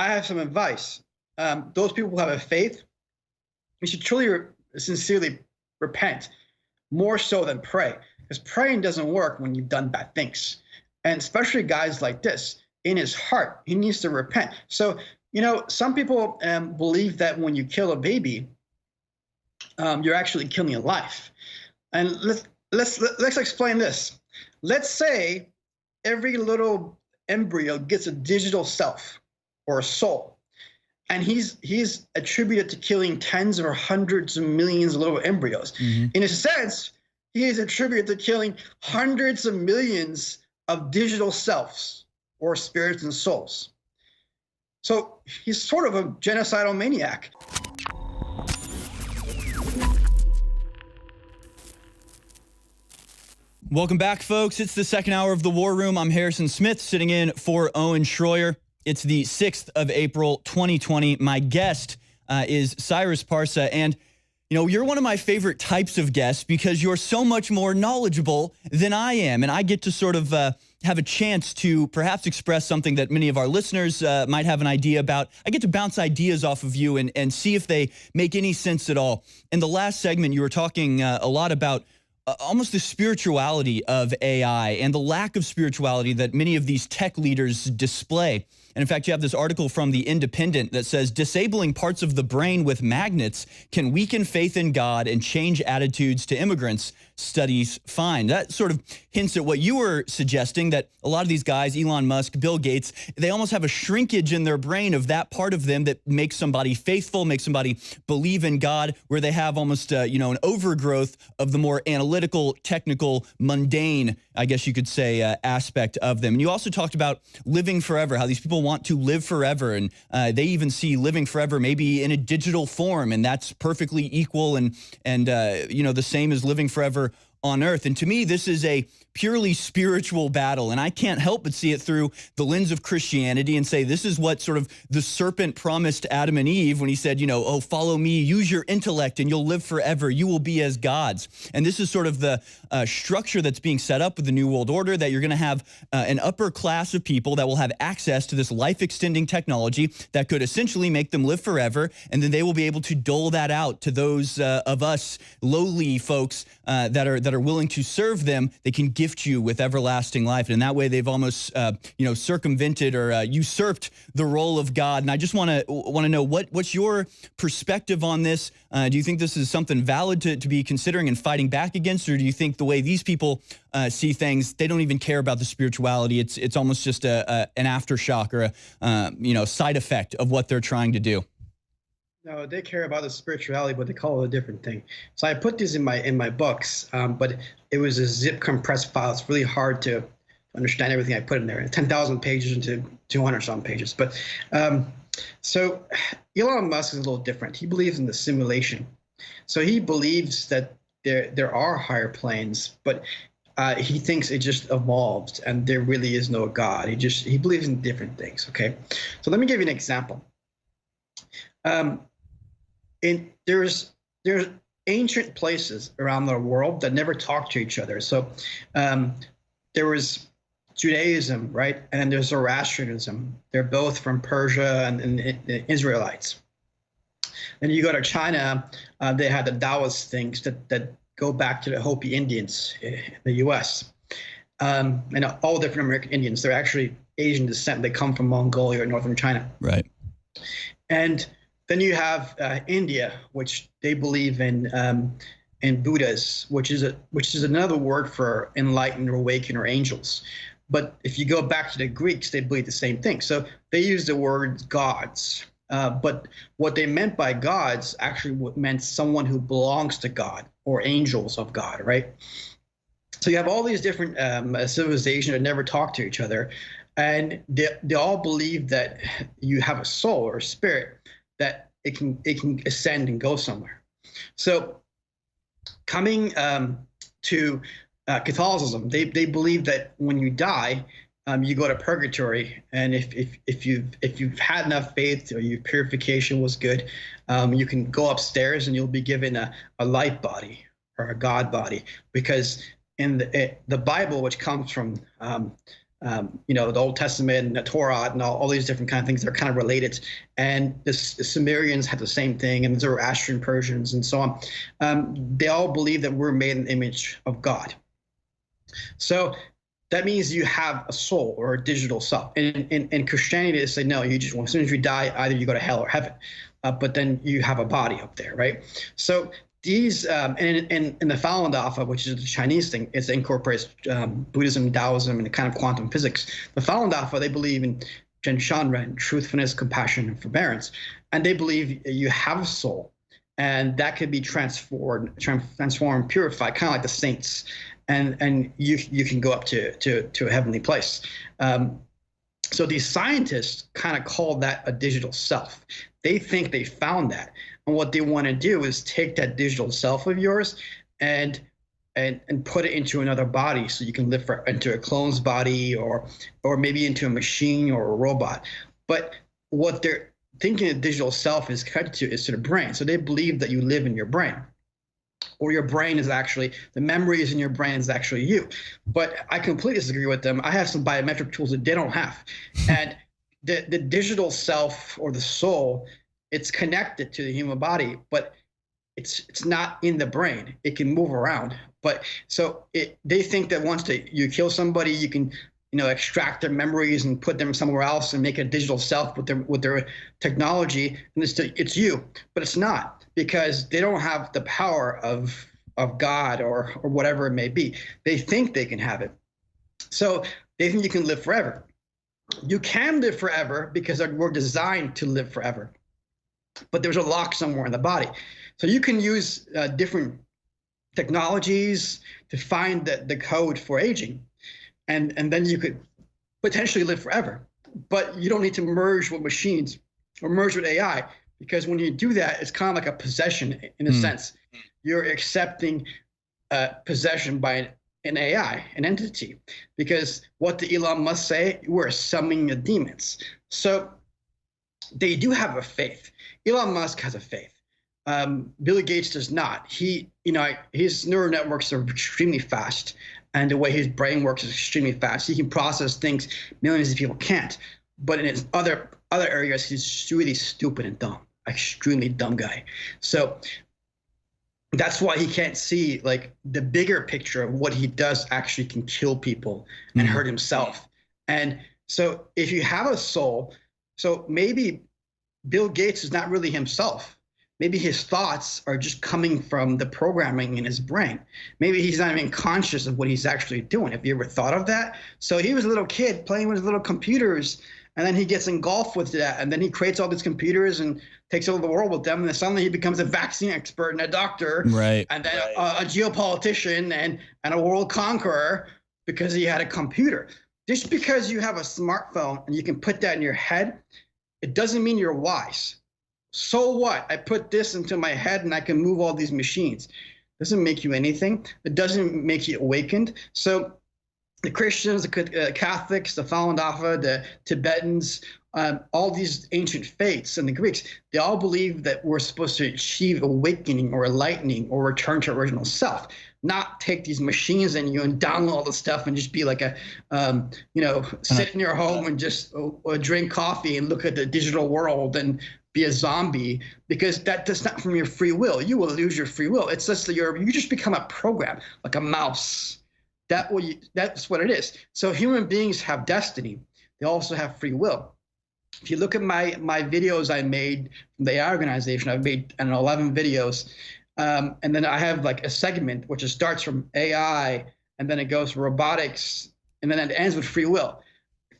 I have some advice. Those people who have a faith, you should truly, sincerely repent, more so than pray, because praying doesn't work when you've done bad things. And especially guys like this, in his heart, he needs to repent. So, some people believe that when you kill a baby, you're actually killing a life. And let's explain this. Let's say every little embryo gets a digital self or a soul, and he's attributed to killing tens or hundreds of millions of little embryos. Mm-hmm. In a sense, he is attributed to killing hundreds of millions of digital selves or spirits and souls. So he's sort of a genocidal maniac. Welcome back, folks. It's the second hour of The War Room. I'm Harrison Smith, sitting in for Owen Shroyer. It's the 6th of April, 2020. My guest is Cyrus Parsa. And, you're one of my favorite types of guests because you're so much more knowledgeable than I am. And I get to sort of have a chance to perhaps express something that many of our listeners might have an idea about. I get to bounce ideas off of you and see if they make any sense at all. In the last segment, you were talking a lot about almost the spirituality of AI and the lack of spirituality that many of these tech leaders display. And in fact, you have this article from The Independent that says disabling parts of the brain with magnets can weaken faith in God and change attitudes to immigrants, studies find. That sort of hints at what you were suggesting, that a lot of these guys, Elon Musk, Bill Gates, they almost have a shrinkage in their brain of that part of them that makes somebody faithful, makes somebody believe in God, where they have almost, an overgrowth of the more analytical, technical, mundane, I guess you could say, aspect of them. And you also talked about living forever, how these people want to live forever, and they even see living forever maybe in a digital form, and that's perfectly equal and the same as living forever on earth. And to me, this is a purely spiritual battle, and I can't help but see it through the lens of Christianity and say this is what sort of the serpent promised Adam and Eve when he said, oh, follow me, use your intellect, and you'll live forever. You will be as gods. And this is sort of the structure that's being set up with the New World Order, that you're going to have an upper class of people that will have access to this life-extending technology that could essentially make them live forever, and then they will be able to dole that out to those of us lowly folks that are willing to serve them. They can gift you with everlasting life. And in that way, they've almost, circumvented or usurped the role of God. And I just want to know what's your perspective on this? Do you think this is something valid to be considering and fighting back against? Or do you think the way these people see things, they don't even care about the spirituality? It's almost just an aftershock or a side effect of what they're trying to do? No, they care about the spirituality, but they call it a different thing. So I put these in my books, but it was a zip compressed file. It's really hard to understand everything I put in there. 10,000 pages into 200-some pages. But so Elon Musk is a little different. He believes in the simulation. So he believes that there are higher planes, but he thinks it just evolved and there really is no God. He believes in different things. Okay, so let me give you an example. There's ancient places around the world that never talk to each other. So there was Judaism, right? And there's Zoroastrianism. They're both from Persia and the Israelites. Then you go to China, they had the Taoist things that go back to the Hopi Indians in the U.S. And all different American Indians. They're actually Asian descent. They come from Mongolia or northern China. Right. And then you have India, which they believe in Buddhas, which is another word for enlightened or awakened or angels. But if you go back to the Greeks, they believe the same thing. So they use the word gods. But what they meant by gods actually meant someone who belongs to God or angels of God, right? So you have all these different civilizations that never talk to each other. And they all believe that you have a soul or a spirit, that it can ascend and go somewhere. So coming to Catholicism, they believe that when you die, you go to purgatory, and if you've had enough faith or your purification was good, you can go upstairs and you'll be given a light body or a God body, because in the Bible, which comes from you know, the Old Testament and the Torah and all these different kind of things. They're kind of related. And the Sumerians had the same thing, and the Zoroastrian Persians and so on. They all believe that we're made in the image of God. So that means you have a soul or a digital self. In Christianity, they say, no, you just, as soon as you die, either you go to hell or heaven. But then you have a body up there, right? So these, and in the Falun Dafa, which is the Chinese thing, it incorporates Buddhism, Taoism, and kind of quantum physics. The Falun Dafa, they believe in Shanren, truthfulness, compassion, and forbearance. And they believe you have a soul, and that could be transformed, purified, kind of like the saints. And you can go up to a heavenly place. So these scientists kind of call that a digital self. They think they found that. And what they want to do is take that digital self of yours and put it into another body, so you can live into a clone's body or maybe into a machine or a robot. But what they're thinking a digital self is connected to is to the brain. So they believe that you live in your brain, or your brain is actually, the memories in your brain is actually you. But I completely disagree with them. I have some biometric tools that they don't have. And the digital self or the soul, it's connected to the human body, but it's not in the brain. It can move around. But so they think that once you kill somebody, you can, you know, extract their memories and put them somewhere else and make a digital self with their technology, and it's you. But it's not, because they don't have the power of God or whatever it may be. They think they can have it. So they think you can live forever. You can live forever because we're designed to live forever. But there's a lock somewhere in the body. So you can use different technologies to find the code for aging. And then you could potentially live forever. But you don't need to merge with machines or merge with AI, because when you do that, it's kind of like a possession in a sense. You're accepting possession by an AI, an entity, because what did Elon Musk say? We're summoning the demons. So they do have a faith. Elon Musk has a faith. Bill Gates does not. His neural networks are extremely fast, and the way his brain works is extremely fast. He can process things millions of people can't. But in his other areas, he's really stupid and dumb, extremely dumb guy. So that's why he can't see like the bigger picture of what he does actually can kill people and hurt himself. And so if you have a soul, so maybe Bill Gates is not really himself. Maybe his thoughts are just coming from the programming in his brain. Maybe he's not even conscious of what he's actually doing. Have you ever thought of that? So he was a little kid playing with his little computers, and then he gets engulfed with that, and then he creates all these computers and takes over the world with them, and then suddenly he becomes a vaccine expert and a doctor, right? And then a geopolitician and a world conqueror because he had a computer. Just because you have a smartphone and you can put that in your head, it doesn't mean you're wise. So what? I put this into my head and I can move all these machines. Doesn't make you anything. It doesn't make you awakened. So the Christians, the Catholics, the Falun Dafa, the Tibetans, all these ancient faiths and the Greeks, they all believe that we're supposed to achieve awakening or enlightening or return to original self, not take these machines in you and download all the stuff and just be like sit in your home and just drink coffee and look at the digital world and be a zombie, because that's not from your free will. You will lose your free will. It's just that you just become a program, like a mouse. That's what it is. So human beings have destiny. They also have free will. If you look at my videos I made from the AI organization, I've made 11 videos. And then I have like a segment which starts from AI, and then it goes to robotics, and then it ends with free will.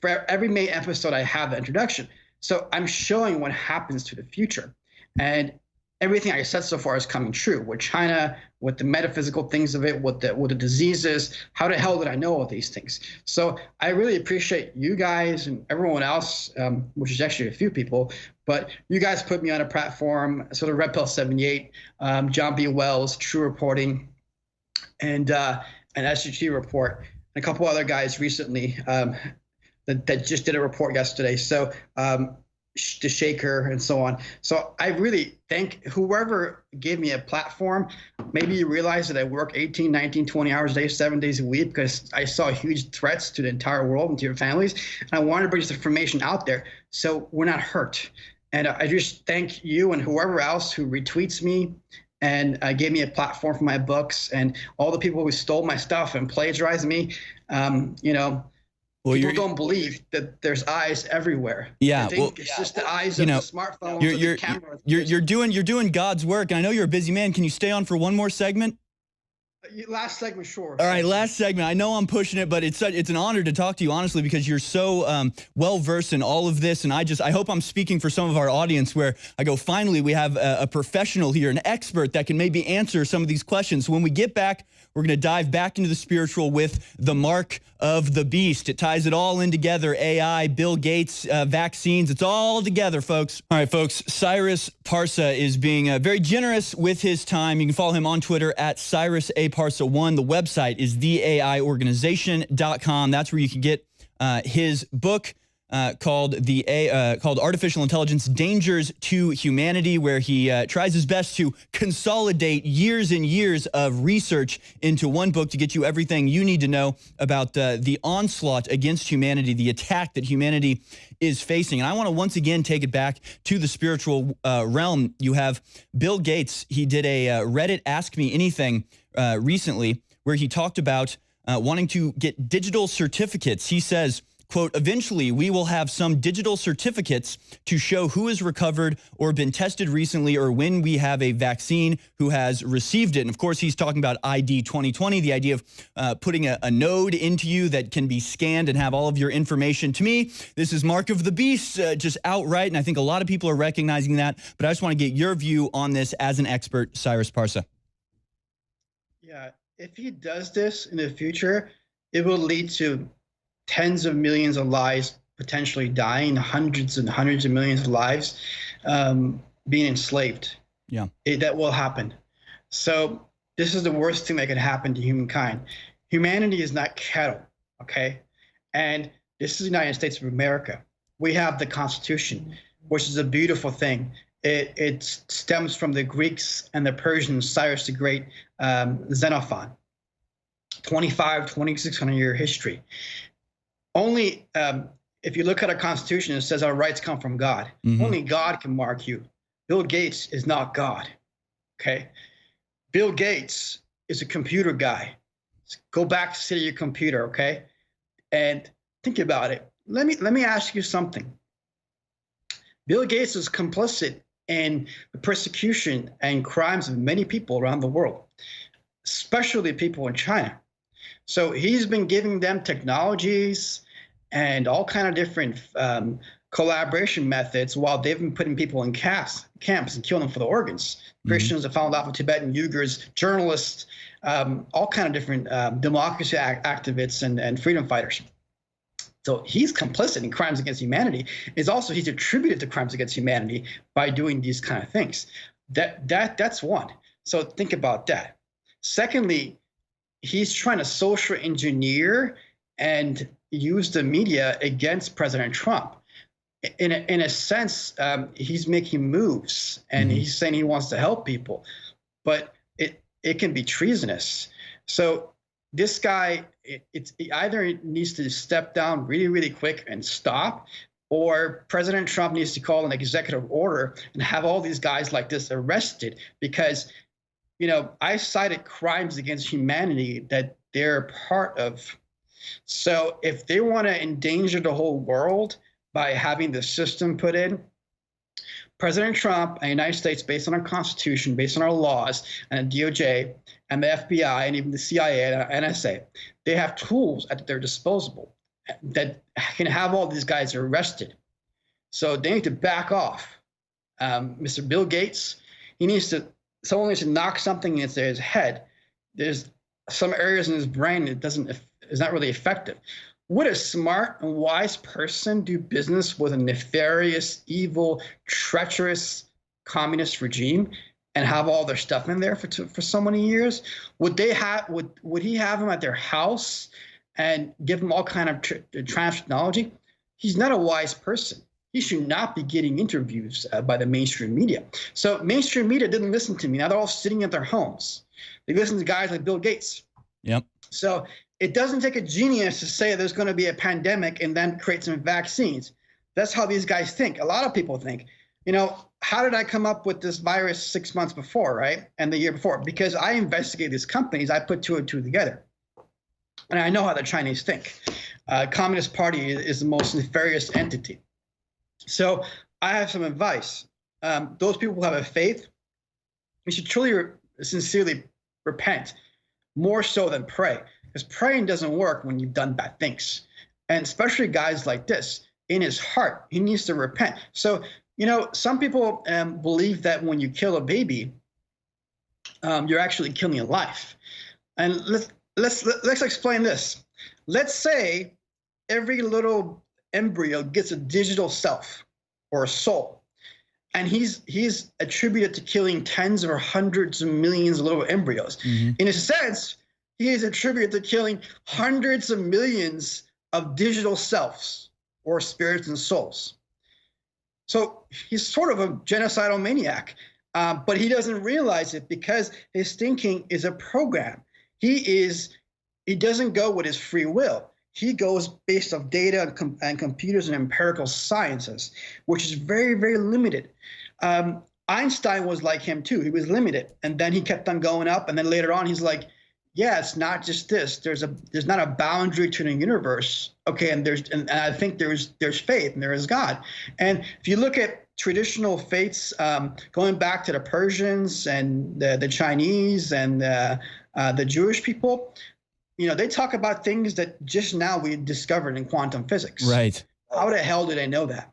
For every main episode, I have the introduction. So I'm showing what happens to the future. And everything I said so far is coming true. With China, with the metaphysical things of it, with the diseases, how the hell did I know all these things? So I really appreciate you guys and everyone else, which is actually a few people, but you guys put me on a platform, sort of Red Pill 78, John B. Wells, True Reporting, and an SGT report, and a couple other guys recently that just did a report yesterday. So the shaker and so on. So I really thank whoever gave me a platform. Maybe you realize that I work 18, 19, 20 hours a day, 7 days a week, because I saw huge threats to the entire world and to your families. And I wanted to bring this information out there so we're not hurt. And I just thank you and whoever else who retweets me and gave me a platform for my books, and all the people who stole my stuff and plagiarized me. Well, people don't believe that there's eyes everywhere. Yeah, they think it's just the eyes of the smartphones, the cameras. You're doing God's work, and I know you're a busy man. Can you stay on for one more segment? Last segment, sure. All right, last segment. I know I'm pushing it, but it's an honor to talk to you, honestly, because you're so well versed in all of this, and I hope I'm speaking for some of our audience where I go, finally, we have a professional here, an expert that can maybe answer some of these questions. So when we get back, we're going to dive back into the spiritual with the mark of the beast. It ties it all in together. AI, Bill Gates, vaccines. It's all together, folks. All right, folks. Cyrus Parsa is being very generous with his time. You can follow him on Twitter at CyrusAParsa1. The website is theaiorganization.com. That's where you can get his book called Artificial Intelligence Dangers to Humanity, where he tries his best to consolidate years and years of research into one book to get you everything you need to know about the onslaught against humanity, the attack that humanity is facing. And I want to once again take it back to the spiritual realm. You have Bill Gates. He did a Reddit Ask Me Anything recently where he talked about wanting to get digital certificates. He says, quote, eventually we will have some digital certificates to show who has recovered or been tested recently, or when we have a vaccine who has received it. And of course, he's talking about ID 2020, the idea of putting a node into you that can be scanned and have all of your information. To me, this is mark of the beast, just outright. And I think a lot of people are recognizing that. But I just want to get your view on this as an expert, Cyrus Parsa. Yeah, if he does this in the future, it will lead to tens of millions of lives potentially dying, hundreds and hundreds of millions of lives being enslaved. Yeah, that will happen. So this is the worst thing that could happen to humankind. Humanity is not cattle, okay? And this is the United States of America. We have the Constitution, which is a beautiful thing. It stems from the Greeks and the Persians, Cyrus the Great, Xenophon, 2,600 year history. Only if you look at our Constitution, it says our rights come from God. Mm-hmm. Only God can mark you. Bill Gates is not God, okay? Bill Gates is a computer guy. Go back to sit at your computer, okay? And think about it. Let me ask you something. Bill Gates is complicit in the persecution and crimes of many people around the world, especially people in China. So he's been giving them technologies and all kind of different collaboration methods while they've been putting people in camps and killing them for the organs. Mm-hmm. Christians have found out for Tibetan Uyghurs, journalists, all kind of different democracy activists and freedom fighters. So he's complicit in crimes against humanity. He's attributed to crimes against humanity by doing these kind of things. That's one. So think about that. Secondly, he's trying to social engineer and use the media against President Trump. In a sense, he's making moves and mm-hmm. he's saying he wants to help people, but it can be treasonous. So this guy, it either needs to step down really, really quick and stop, or President Trump needs to call an executive order and have all these guys like this arrested, because I cited crimes against humanity that they're part of. So if they want to endanger the whole world by having the system put in, President Trump and the United States, based on our Constitution, based on our laws, and the DOJ and the FBI and even the CIA and NSA, they have tools at their disposal that can have all these guys arrested. So they need to back off. Mr. Bill Gates, someone needs to knock something into his head. There's some areas in his brain that is not really effective. Would a smart and wise person do business with a nefarious, evil, treacherous communist regime and have all their stuff in there for so many years? Would he have them at their house and give them all kind of technology? He's not a wise person. he should not be getting interviews by the mainstream media. So mainstream media didn't listen to me. Now they're all sitting at their homes. They listen to guys like Bill Gates. Yep. So it doesn't take a genius to say there's going to be a pandemic and then create some vaccines. That's how these guys think. A lot of people think, you know, how did I come up with this virus 6 months before, right? And the year before? Because I investigate these companies. I put two and two together. And I know how the Chinese think. Communist Party is the most nefarious entity. So I have some advice. Those people who have a faith, you should truly, sincerely repent, more so than pray. Because praying doesn't work when you've done bad things. And especially guys like this, in his heart, he needs to repent. So, you know, some people believe that when you kill a baby, you're actually killing a life. And let's explain this. Let's say every little embryo gets a digital self or a soul, and he's attributed to killing tens or hundreds of millions of little embryos. Mm-hmm. In a sense, he is attributed to killing hundreds of millions of digital selves or spirits and souls. So he's sort of a genocidal maniac, but he doesn't realize it because his thinking is a program. He doesn't go with his free will. He goes based off data and computers and empirical sciences, which is very, very limited. Einstein was like him too. He was limited, and then he kept on going up, and then later on he's like, yeah, it's not just this. There's not a boundary to the universe. Okay, and I think there's faith and there is God. And if you look at traditional faiths, going back to the Persians and the Chinese and the Jewish people, you know, they talk about things that just now we discovered in quantum physics. Right. How the hell do they know that?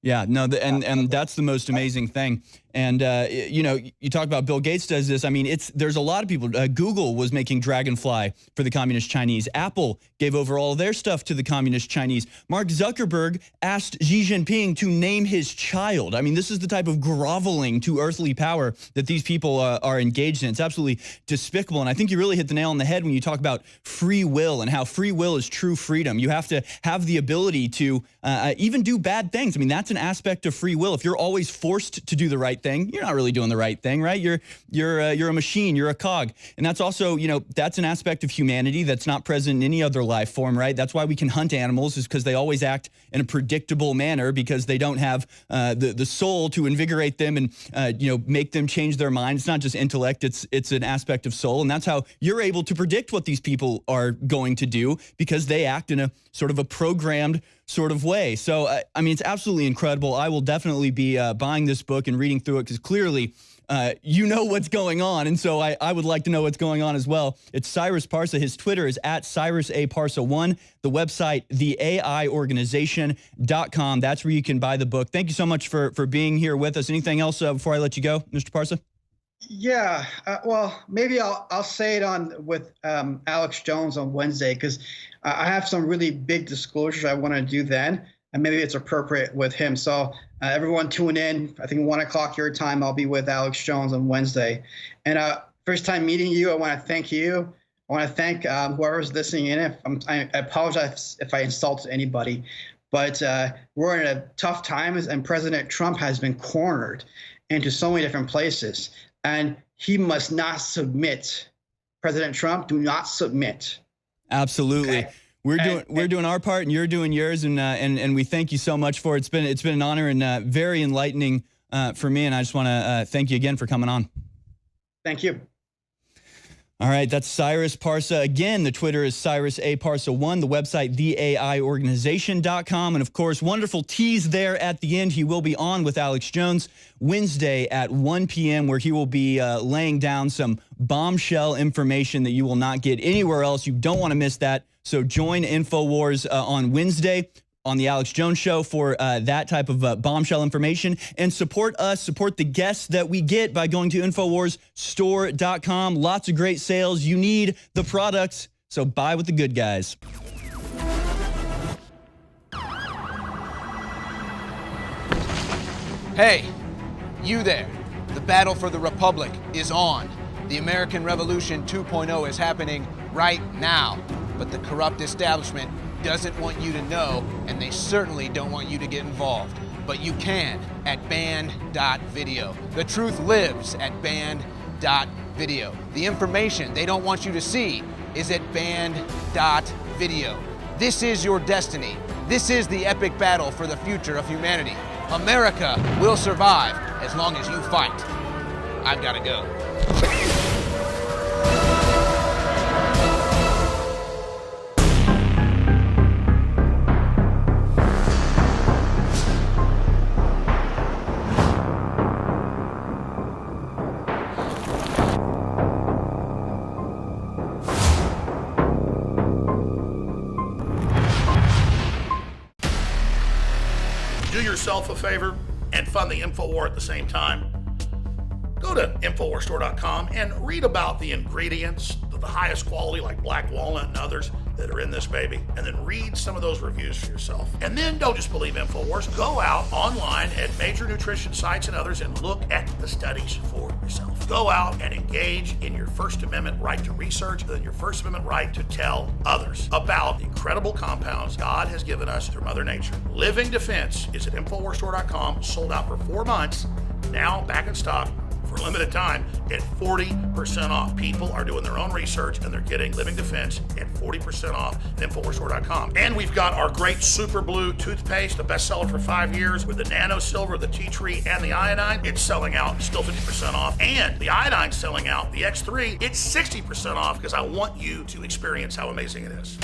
Yeah, no, and that's the most amazing thing. And, you know, you talk about Bill Gates does this. I mean, there's a lot of people. Google was making Dragonfly for the Communist Chinese. Apple gave over all their stuff to the Communist Chinese. Mark Zuckerberg asked Xi Jinping to name his child. I mean, this is the type of groveling to earthly power that these people are engaged in. It's absolutely despicable. And I think you really hit the nail on the head when you talk about free will and how free will is true freedom. You have to have the ability to even do bad things. I mean, that's an aspect of free will. If you're always forced to do the right thing, you're not really doing the right thing, right? You're a machine, you're a cog. And that's also, you know, that's an aspect of humanity that's not present in any other life form, right? That's why we can hunt animals, is because they always act in a predictable manner, because they don't have the soul to invigorate them and, you know, make them change their mind. It's not just intellect, it's an aspect of soul. And that's how you're able to predict what these people are going to do, because they act in a sort of a programmed sort of way. So, I mean, it's absolutely incredible. I will definitely be buying this book and reading through it, because clearly you know what's going on. And so I would like to know what's going on as well. It's Cyrus Parsa. His Twitter is @CyrusAParsa1. The website, theaiorganization.com. That's where you can buy the book. Thank you so much for being here with us. Anything else before I let you go, Mr. Parsa? Yeah, well, maybe I'll say it with Alex Jones on Wednesday, because I have some really big disclosures I want to do then, and maybe it's appropriate with him. So everyone tune in. I think 1 o'clock your time, I'll be with Alex Jones on Wednesday. And first time meeting you, I want to thank you. I want to thank whoever's listening in. I apologize if I insult anybody, but we're in a tough time, and President Trump has been cornered into so many different places. And he must not submit. President Trump, do not submit. Absolutely. Okay. We're doing our part, and you're doing yours, and we thank you so much for it. It's been an honor and very enlightening for me, and I just want to thank you again for coming on. Thank you. All right, that's Cyrus Parsa. Again, the Twitter is CyrusAParsa1, the website, theaiorganization.com. And, of course, wonderful tease there at the end. He will be on with Alex Jones Wednesday at 1 p.m., where he will be laying down some bombshell information that you will not get anywhere else. You don't want to miss that. So join InfoWars on Wednesday on the Alex Jones Show for that type of bombshell information, and support us, support the guests that we get by going to InfoWarsStore.com. Lots of great sales. You need the products, so buy with the good guys. Hey, you there. The battle for the Republic is on. The American Revolution 2.0 is happening right now, but the corrupt establishment doesn't want you to know, and they certainly don't want you to get involved. But you can at band.video. The truth lives at band.video. The information they don't want you to see is at band.video. This is your destiny. This is the epic battle for the future of humanity. America will survive as long as you fight. I've got to go. Do yourself a favor and fund the InfoWar at the same time. Go to InfoWarsStore.com and read about the ingredients of the highest quality, like black walnut and others that are in this baby, and then read some of those reviews for yourself. And then don't just believe InfoWars. Go out online at major nutrition sites and others and look at the studies for yourself. Go out and engage in your First Amendment right to research and your First Amendment right to tell others about the incredible compounds God has given us through Mother Nature. Living Defense is at InfoWarsStore.com, sold out for 4 months, now back in stock for a limited time at 40% off. People are doing their own research and they're getting Living Defense at 40% off at InfoWarsStore.com. And we've got our great Super Blue toothpaste, a bestseller for 5 years, with the nano silver, the tea tree, and the iodine. It's selling out, still 50% off. And the iodine's selling out, the X3, it's 60% off, because I want you to experience how amazing it is.